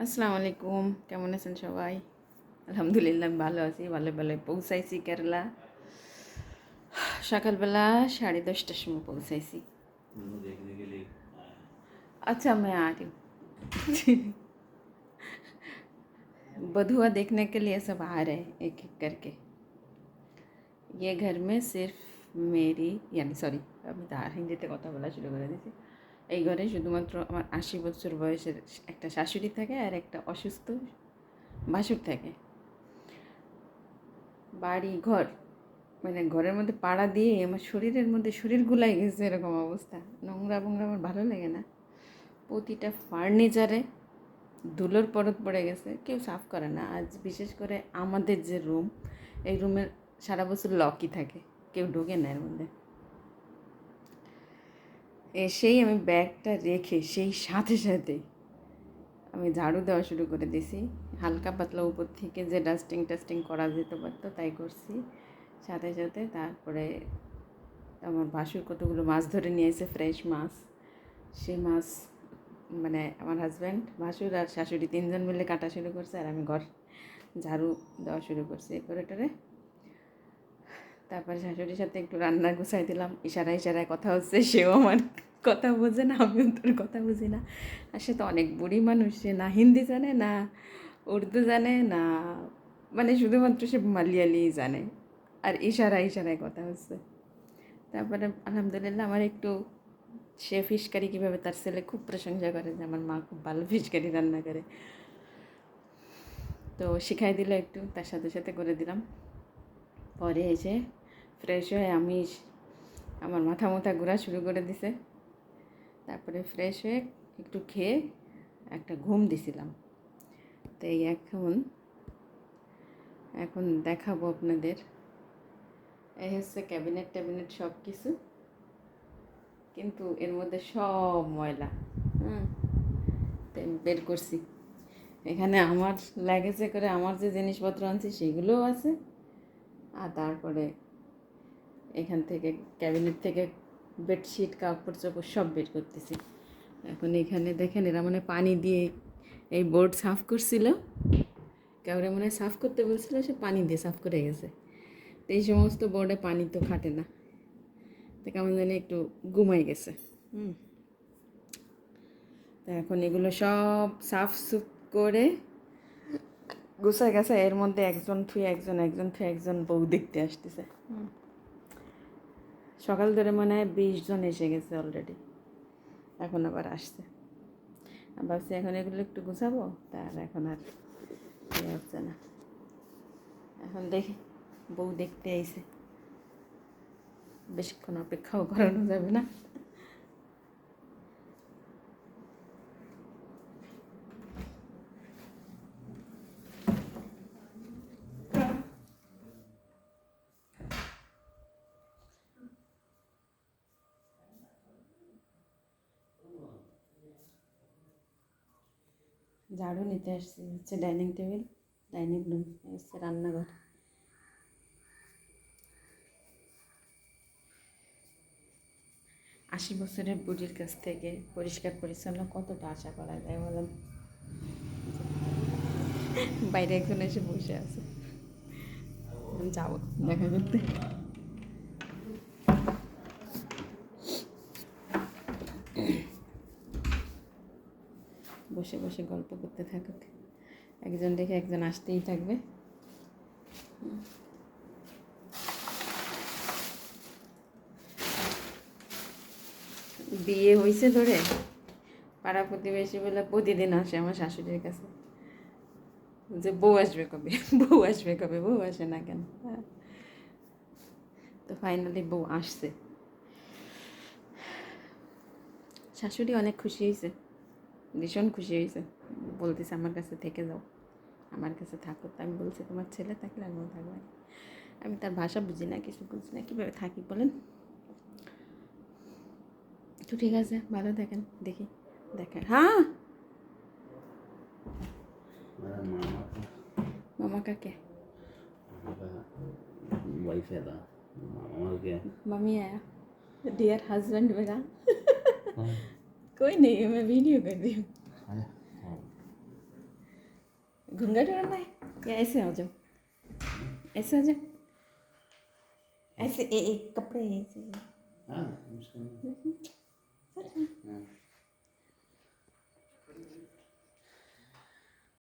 আসসালামু আলাইকুম, কেমন আছেন সবাই? আলহামদুলিল্লাহ আমি ভালো আছি। ভালো ভালোই পৌঁছাইছি কেরালা। সকালবেলা 10:30টার সময় পৌঁছাইছি। अच्छा मैं आ रही हूँ। बधुआ देखने के लिए सब आ रहे हैं एक एक करके। ये घर में सिर्फ मेरी यानी सॉरी আমি তার হিন্দিতে কথা বলা শুরু করে দিয়েছি। এই ঘরে শুধুমাত্র আমার 80 বছর বয়সের একটা শাশুড়ি থাকে আর একটা অসুস্থ ভাসুর থাকে। বাড়ি ঘর মানে ঘরের মধ্যে পাড়া দিয়ে আমার শরীরের মধ্যে শরীর গুলাই গেছে, এরকম অবস্থা। নোংরা বোংরা আমার ভালো লাগে না। প্রতিটা ফার্নিচারে ধুলোর পরত পড়ে গেছে, কেউ সাফ করে না। আজ বিশেষ করে আমাদের যে রুম, এই রুমের সারা বছর লকই থাকে, কেউ ঢোকে না এর মধ্যে। এসেই আমি ব্যাগটা রেখে সেই সাথে সাথেই আমি ঝাড়ু দেওয়া শুরু করে দিয়েছি। হালকা পাতলা উপর থেকে যে ডাস্টিং করা যেতে পারতো তাই করছি। সাথে সাথে তারপরে আমার ভাসুর কতগুলো মাছ ধরে নিয়ে এসে, ফ্রেশ মাছ। সেই মাছ মানে আমার হাজব্যান্ড, ভাসুর আর শাশুড়ি তিনজন মিলে কাটা শুরু করছে, আর আমি ঘর ঝাড়ু দেওয়া শুরু করছি করে টোরে। তারপরে শাশুড়ির সাথে একটু রান্না গুছাই দিলাম। ইশারায় কথা হচ্ছে, সেও আমার কথা বোঝে না, আমিও তোর কথা বুঝি না। আর সে তো অনেক বুড়ি মানুষ, সে না হিন্দি জানে না উর্দু জানে না, মানে শুধুমাত্র সে মালিয়ালি জানে, আর ইশারায় কথা হচ্ছে। তারপরে আলহামদুলিল্লাহ আমার একটু, সে ফিশ কারি কীভাবে, তার ছেলে খুব প্রশংসা করে যে আমার মা খুব ভালো ফিশ কারি রান্না করে, তো শিখাই দিল একটু, তার সাথে সাথে করে দিলাম। পরে এসে ফ্রেশ হয়ে আমি আমার মাথা ঘোরা শুরু করে দিছে। তারপরে ফ্রেশ হয়ে একটু খেয়ে একটা ঘুম দিছিলাম। তো এই এখন দেখাবো আপনাদের। এই হচ্ছে ক্যাবিনেট সব কিছু, কিন্তু এর মধ্যে সব ময়লা। তো বের করছি। এখানে আমার লাগেজে করে আমার যে জিনিসপত্র আনছি সেগুলোও আছে, আর তারপরে এখান থেকে ক্যাবিনেট থেকে বেডশিট কাপড় চোপড় সব বের করতেছি। এখন এখানে দেখেন, এরা মানে পানি দিয়ে এই বোর্ড সাফ করছিল, কাউরে মনে হয় সাফ করতে বলছিল, সে পানি দিয়ে সাফ করে গেছে। তো এই সমস্ত বোর্ডে পানি তো খাটে না, তো কেমন জানি একটু ঘুমাই গেছে। তো এখন এগুলো সব সাফ সুফ করে গুছায় গেছে। এর মধ্যে একজন থুয়ে একজন বউ দেখতে আসতেছে। সকাল ধরে মনে হয় 20 জন এসে গেছে অলরেডি, এখন আবার আসছে। ভাবছি এখন এগুলো একটু গুছাবো, তার এখন আর ইয়ে হচ্ছে না। এখন দেখি বউ দেখতে আইছে, বেশিক্ষণ অপেক্ষাও করানো যাবে না। ঝাড়ু নিতে আসছি, হচ্ছে ডাইনিং টেবিল, ডাইনিং রুম, হচ্ছে রান্নাঘর। 80 বছরের বুড়ির কাছ থেকে পরিষ্কার পরিচ্ছন্ন কতটা আশা করা যায় বলেন? বাইরে একজন এসে বসে আছে, যাবো দেখা করতে। বসে বসে গল্প করতে থাকুক, একজন দেখে একজন আসতেই থাকবে। বিয়ে হয়েছে ধরে পাড়া প্রতিবেশী বলে প্রতিদিন আসে আমার শাশুড়ির কাছে যে বউ আসবে কবে, বউ আসে না কেন। তো ফাইনালি বউ আসছে। শাশুড়ি অনেক খুশি হয়েছে, ভীষণ খুশি হয়েছে, বলতেছে আমার কাছে থেকে যাও, আমার কাছে থাকো। তো আমি বলছি তোমার ছেলে থাকলে আমিও থাকবো। আমি তার ভাষা বুঝি না, কিছু বুঝি না, কীভাবে থাকি বলেন? তো ঠিক আছে, ভালো থাকেন, দেখেন। হ্যাঁ मामा का क्या? वाइफ है था मामा क्या मम्मी आया, डियर हस्बैंड मेरा। कोई नहीं है, मैं वीडियो कर रही हूँ। घूंघट उड़ाना है या ऐसे आ जाओ, ऐसे आ जाओ, ऐसे एक कपड़े ऐसे। हाँ, मुश्किल नहीं।